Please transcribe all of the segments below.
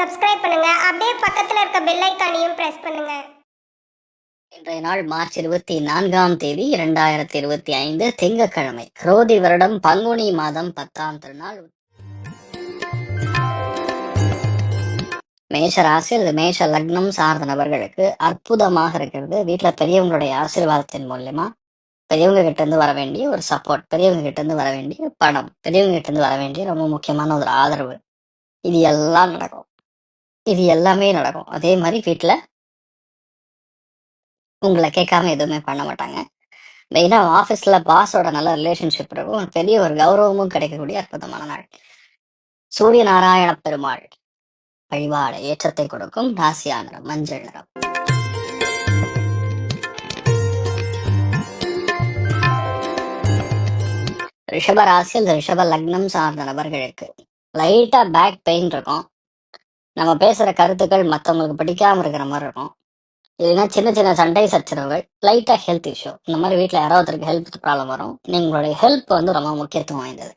Subscribe பண்ணுங்க. அப்படியே பக்கத்துல இருக்க பெல் ஐகானையும் பிரஸ் பண்ணுங்க. இன்றைய நாள் மார்ச் 24ஆம் தேதி 2025 திங்கட்கிழமை. குரோதி வருடம் பங்குனி மாதம் 10ஆம் திருநாள். மேஷ ராசி அல்லது மேஷ லக்னம் சார்ந்த நபர்களுக்கு அற்புதமாக இருக்கிறது. வீட்டுல பெரியவங்களுடைய ஆசீர்வாதத்தின் மூலியமா பெரியவங்க கிட்ட இருந்து வர வேண்டிய ஒரு சப்போர்ட், பெரியவங்க கிட்ட இருந்து வர வேண்டிய பணம், பெரியவங்க கிட்ட இருந்து வர வேண்டிய ரொம்ப முக்கியமான ஒரு ஆதரவு, இது எல்லாம் நடக்கும். இது எல்லாமே நடக்கும். அதே மாதிரி வீட்டுல உங்களை கேட்காம எதுவுமே பண்ண மாட்டாங்க. மெயினா ஆபீஸ்ல பாஸோட நல்ல ரிலேஷன்ஷிப் இருக்கும். பெரிய ஒரு கௌரவமும் கிடைக்கக்கூடிய அற்புதமான நாள். சூரிய நாராயண பெருமாள் வழிபாடு ஏற்றத்தை கொடுக்கும். ராசியா நிறம் மஞ்சள் நிறம். ரிஷப ராசியில் ரிஷப லக்னம் சார்ந்த நபர்களுக்கு லைட்டா பேக் பெயின் இருக்கும். நம்ம பேசுற கருத்துக்கள் மற்றவங்களுக்கு பிடிக்காம இருக்கிற மாதிரி இருக்கும். இல்லைன்னா சின்ன சின்ன சண்டை சச்சரவுகள், லைட்டா ஹெல்த் இஷ்யூ, இந்த மாதிரி வீட்டுல யாராவதுக்கு ஹெல்த் ப்ராப்ளம் வரும். நீங்களுடைய ஹெல்ப் ரொம்ப முக்கியத்துவம் வாய்ந்தது.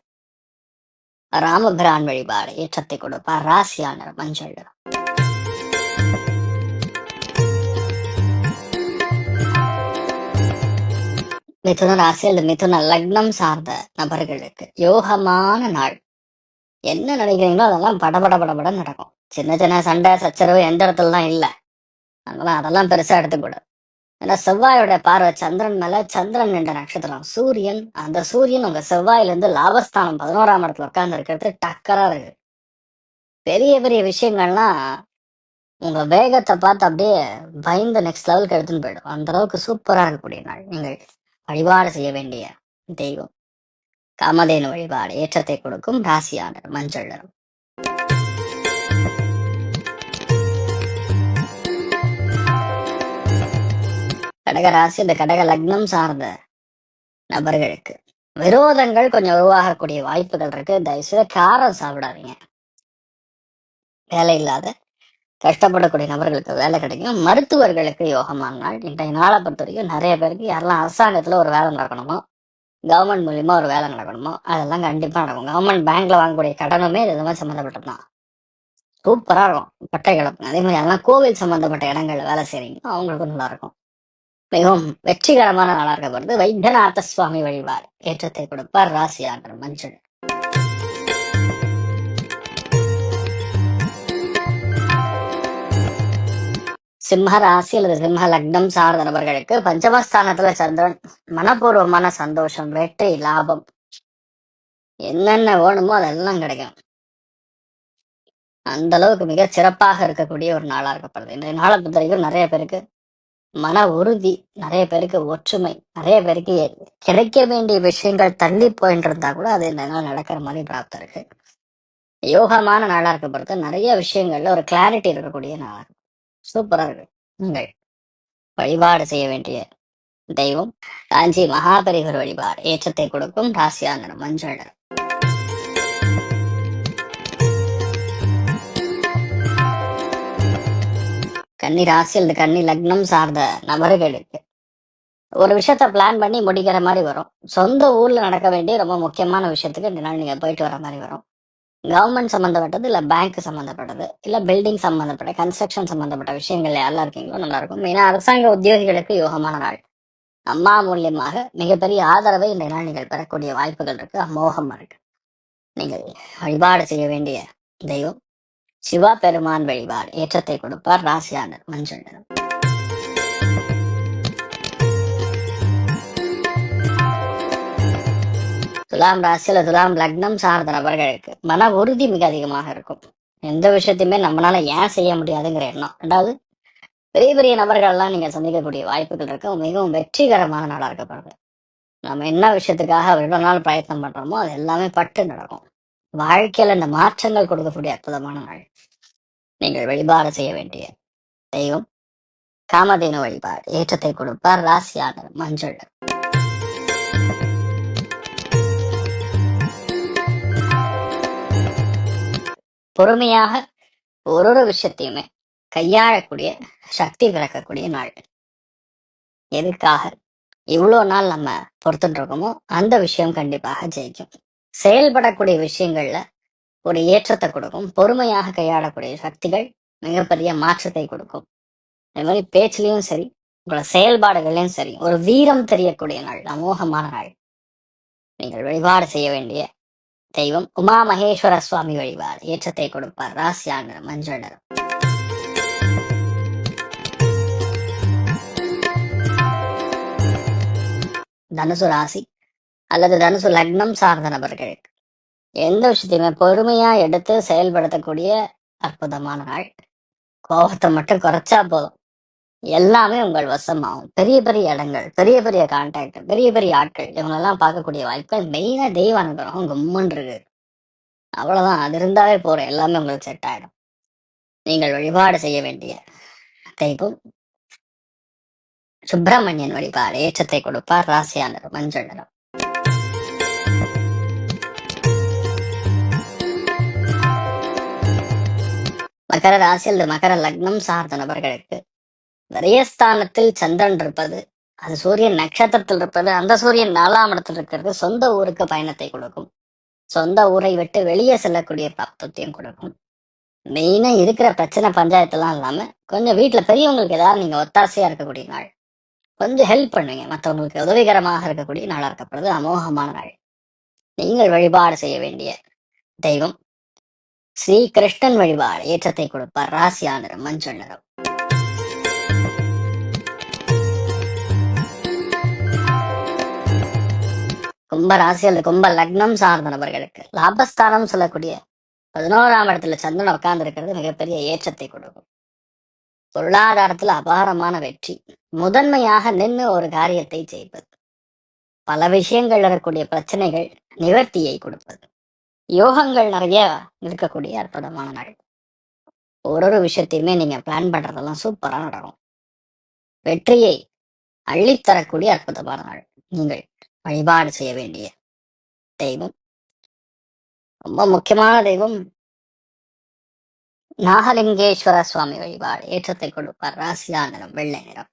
ராமபிரான் வழிபாடு ஏற்றத்தை கொடுப்பார். ராசியா நிறம் மஞ்சள் நிறம். மிதுன ராசியில் மிதுன லக்னம் சார்ந்த நபர்களுக்கு யோகமான நாள். என்ன நினைக்கிறீங்களோ அதெல்லாம் படபட நடக்கும். சின்ன சின்ன சண்டை சச்சரவு எந்த இடத்துலலாம் இல்லை. அதெல்லாம் பெருசா எடுத்துக்கூடாது. ஏன்னா செவ்வாயோட பார்வை சந்திரன் மேல, சந்திரன் என்ற நட்சத்திரம் சூரியன், அந்த சூரியன் உங்க செவ்வாயில இருந்து லாபஸ்தானம் 11ஆம் இடத்துல உட்கார்ந்து இருக்கிறது டக்கரா இருக்கு. பெரிய பெரிய விஷயங்கள்லாம் உங்க வேகத்தை பார்த்து அப்படியே பயந்து நெக்ஸ்ட் லெவலுக்கு எடுத்துன்னு போயிடும். அந்த அளவுக்கு சூப்பரா இருக்கக்கூடிய நாள். நீங்கள் வழிபாடு செய்ய வேண்டிய தெய்வம் காமதேனு வழிபாடு ஏற்றத்தை கொடுக்கும். ராசியான மஞ்சள் நிறம். கடக ராசி இந்த கடக லக்னம் சார்ந்த நபர்களுக்கு விரோதங்கள் கொஞ்சம் உருவாகக்கூடிய வாய்ப்புகள் இருக்கு. தயவுசெய்து காரம் சாப்பிடாதீங்க. வேலை இல்லாத கஷ்டப்படக்கூடிய நபர்களுக்கு வேலை கிடைக்கும். மருத்துவர்களுக்கு யோகமான நாள். இன்றைய நாளை பொறுத்த வரைக்கும் நிறைய பேருக்கு யாரெல்லாம் அரசாங்கத்துல ஒரு வேலை நடக்கணுமோ, கவர்மெண்ட் மூலியமா ஒரு வேலை நடக்கணுமோ, அதெல்லாம் கண்டிப்பா நடக்கும். கவர்மெண்ட் பேங்க்ல வாங்கக்கூடிய கடனுமே இது மாதிரி சம்மந்தப்பட்டதுதான். சூப்பரா இருக்கும். பட்டை கிடக்கும். அதே மாதிரி எல்லாம் கோவில் சம்பந்தப்பட்ட இடங்கள்ல வேலை செய்றீங்க, அவங்களுக்கும் நல்லா இருக்கும். மிகவும் வெற்றிகரமான நாளா இருக்கப்படுது. வைத்தியநாத சுவாமி வழிபாடு ஏற்றத்தை கொடுப்பார். ராசியான மஞ்சள். சிம்ம ராசி அல்லது சிம்ம லக்னம் சார்ந்த நபர்களுக்கு பஞ்சமஸ்தானத்துல சந்திரன். மனப்பூர்வமான சந்தோஷம், வெற்றி, லாபம், என்னென்ன வேணுமோ அதெல்லாம் கிடைக்கும். அந்த அளவுக்கு மிக சிறப்பாக இருக்கக்கூடிய ஒரு நாளா இருக்கப்படுது. இந்த நாளை பொறுத்த வரைக்கும் நிறைய பேருக்கு மன உறுதி, நிறைய பேருக்கு ஒற்றுமை, நிறைய பேருக்கு கிடைக்க வேண்டிய விஷயங்கள் தள்ளி போயிட்டு இருந்தா கூட அது இந்த நாள் நடக்கிற மாதிரி பிராப்தம் இருக்கு. யோகமான நாளா இருக்கப்படுது. நிறைய விஷயங்கள்ல ஒரு கிளாரிட்டி இருக்கக்கூடிய நாளா இருக்கு. சூப்பரா இருக்கு. நீங்கள் வழிபாடு செய்ய வேண்டிய தெய்வம் காஞ்சி மகாபரிவர் வழிபாடு ஏற்றத்தை கொடுக்கும். ராசியான மஞ்சள் நிறம். கன்னி ராசி அல்லது கன்னி லக்னம் சார்ந்த நபர்களுக்கு ஒரு விஷயத்த பிளான் பண்ணி முடிக்கிற மாதிரி வரும். சொந்த ஊர்ல நடக்க வேண்டிய ரொம்ப முக்கியமான விஷயத்துக்கு இந்த நாள் நீங்க போயிட்டு வர மாதிரி வரும். கவர்மெண்ட் சம்பந்தப்பட்டது, இல்ல பேங்க் சம்பந்தப்பட்டது, இல்ல பில்டிங் சம்பந்தப்பட்ட கன்ஸ்ட்ரக்ஷன் சம்பந்தப்பட்ட விஷயங்கள் யாரெல்லாம் இருக்கீங்களோ நல்லா இருக்கும். மெயினா அரசாங்க உத்தியோகிகளுக்கு யோகமான நாள். அம்மா மூலியமாக மிகப்பெரிய ஆதரவை இந்த நாள் நீங்கள் பெறக்கூடிய வாய்ப்புகள் இருக்கு. அமோகமா இருக்கு. நீங்கள் வழிபாடு செய்ய வேண்டிய தெய்வம் சிவா பெருமான் வழிபாடு ஏற்றத்தை கொடுப்பார். ராசியானர் மஞ்சள் நிறம். துலாம் ராசியில துலாம் லக்னம் சார்ந்த நபர்களுக்கு மன உறுதி மிக அதிகமாக இருக்கும். எந்த விஷயத்தையுமே நம்மளால ஏன் செய்ய முடியாதுங்கிற எண்ணம். ரெண்டாவது, பெரிய பெரிய நபர்கள்லாம் நீங்க சந்திக்கக்கூடிய வாய்ப்புகள் இருக்கு. மிகவும் வெற்றிகரமான நாளா இருக்கப்படுது. நம்ம என்ன விஷயத்துக்காக எவ்வளவு நாள் பிரயத்னம் பண்றோமோ அது எல்லாமே பட்டு நடக்கும். வாழ்க்கையில இந்த மாற்றங்கள் கொடுக்கக்கூடிய அற்புதமான நாள். நீங்கள் வழிபாடு செய்ய வேண்டிய தெய்வம் காமதேனு வழிபாடு ஏற்றத்தை கொடுப்பார். ராசியான மஞ்சள். பொறுமையாக ஒரு விஷயத்தையுமே கையாளக்கூடிய சக்தி பிறக்கக்கூடிய நாள். எதுக்காக இவ்வளவு நாள் நம்ம பொறுத்துட்டு இருக்கோமோ அந்த விஷயம் கண்டிப்பாக ஜெயிக்கும். செயல்படக்கூடிய விஷயங்கள்ல ஒரு ஏற்றத்தை கொடுக்கும். பொறுமையாக கையாளக்கூடிய சக்திகள் மிகப்பெரிய மாற்றத்தை கொடுக்கும். அதே மாதிரி பேச்சுலயும் சரி, உங்களோட செயல்பாடுகள்லயும் சரி, ஒரு வீரம் தெரியக்கூடிய நாள், அமோகமான நாள். நீங்கள் வழிபாடு செய்ய வேண்டிய தெய்வம் உமா மகேஸ்வர சுவாமி வழிபாடு ஏற்றத்தை கொடுப்பார். ராசியான மஞ்சள் நிறம். தனுசு ராசி அல்லது தனுசு லக்னம் சார்ந்த நபர்களுக்கு எந்த விஷயத்தையுமே பொறுமையா எடுத்து செயல்படுத்தக்கூடிய அற்புதமான நாள். கோபத்தை மட்டும் குறைச்சா போதும், எல்லாமே உங்கள் வசமாகும். பெரிய பெரிய இடங்கள், பெரிய பெரிய கான்டாக்ட், பெரிய பெரிய ஆட்கள் இவங்களெல்லாம் பார்க்கக்கூடிய வாய்ப்பு. மெயினா தெய்வ அனுகிரகம் கும்மன் இருக்கு. அவ்வளவுதான், அது இருந்தாவே போறோம், எல்லாமே உங்களுக்கு செட் ஆயிடும். நீங்கள் வழிபாடு செய்ய வேண்டிய தெய்வம் சுப்பிரமணியன் வழிபாடு ஏற்றத்தை கொடுப்பார். ராசியான மஞ்சள் நிறம். மகர ராசி அல்லது மகர லக்னம் சார்ந்த நபர்களுக்கு விரயஸ்தானத்தில் சந்திரன் இருப்பது, அது சூரியன் நட்சத்திரத்தில் இருப்பது, அந்த சூரியன் 4ஆம் இடத்தில் இருக்கிறது சொந்த ஊருக்கு பயணத்தை கொடுக்கும். சொந்த ஊரை விட்டு வெளியே செல்லக்கூடிய பிராப்தத்தையும் கொடுக்கும். மெயினா இருக்கிற பிரச்சனை பஞ்சாயத்துலாம் இல்லாம கொஞ்சம் வீட்டுல பெரியவங்களுக்கு ஏதாவது நீங்க ஒத்தாசையா இருக்கக்கூடிய நாள். கொஞ்சம் ஹெல்ப் பண்ணுவீங்க, மற்றவங்களுக்கு உதவிகரமாக இருக்கக்கூடிய நாளா இருக்கப்படுறது. அமோகமான நாள். நீங்கள் வழிபாடு செய்ய வேண்டிய தெய்வம் ஸ்ரீ கிருஷ்ணன் வழிபாடு ஏற்றத்தை கொடுப்பார். ராசியான நிறம் மஞ்சள் நிறம். கும்ப ராசி அல்லது கும்ப லக்னம் சார்ந்த நபர்களுக்கு லாபஸ்தானம் சொல்லக்கூடிய 11ஆம் இடத்துல சந்திரன் உட்கார்ந்து இருக்கிறது மிகப்பெரிய ஏற்றத்தை கொடுக்கும். பொருளாதாரத்துல அபாரமான வெற்றி, முதன்மையாக நின்று ஒரு காரியத்தை செய்வது, பல விஷயங்கள் இருக்கக்கூடிய பிரச்சனைகள் நிவர்த்தியை கொடுப்பது, யோகங்கள் நிறைய இருக்கக்கூடிய அற்புதமான நாள். ஒரு விஷயத்தையுமே நீங்க பிளான் பண்றதெல்லாம் சூப்பரா நடக்கும். வெற்றியை அள்ளித்தரக்கூடிய அற்புதமான நாள். நீங்கள் வழிபாடு செய்ய வேண்டிய தெய்வம், ரொம்ப முக்கியமான தெய்வம் நாகலிங்கேஸ்வர சுவாமி வழிபாடு ஏற்றத்தை கொடுப்பார். ராசியா நிறம் வெள்ளை நிறம்.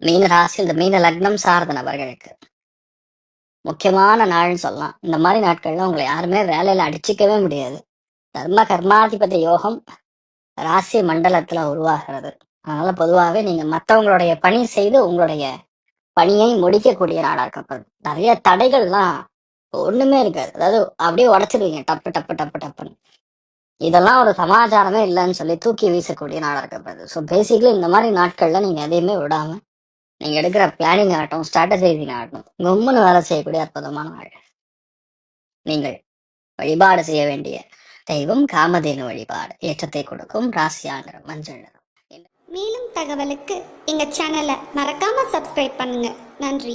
மீன ராசி இந்த மீன லக்னம் சார்ந்த நபர்களுக்கு முக்கியமான நாள்னு சொல்லலாம். இந்த மாதிரி நாட்கள்ல உங்களை யாருமே வேலையில அடிச்சுக்கவே முடியாது. தர்ம கர்மாதிபதி யோகம் ராசி மண்டலத்துல உருவாகிறது. அதனால பொதுவாகவே நீங்க மற்றவங்களுடைய பணி செய்து உங்களுடைய பணியை முடிக்கக்கூடிய நாடா இருக்கப்படுது. நிறைய தடைகள்லாம் ஒண்ணுமே இருக்காது, அதாவது அப்படியே உடைச்சிருவீங்க டப்பு டப்பு டப்பு டப்புன்னு. இதெல்லாம் ஒரு சமாச்சாரமே இல்லைன்னு சொல்லி தூக்கி வீசக்கூடிய நாடா இருக்கப்படுது. ஸோ பேசிக்கலி இந்த மாதிரி நாட்கள்ல நீங்க எதையுமே விடாம நீங்க எடுக்கிற பிளானிங் ஆகட்டும், ஸ்ட்ராட்டஜைசிங் ஆகட்டும், கும்முன்னு வேலை செய்யக்கூடிய அற்புதமான நாள். நீங்கள் வழிபாடு செய்ய வேண்டிய தெய்வம் காமதேனு வழிபாடு ஏற்றத்தை கொடுக்கும். ராசியான மஞ்சள் நிறம். மேலும் தகவலுக்கு எங்க சேனலை மறக்காம சப்ஸ்கிரைப் பண்ணுங்க. நன்றி.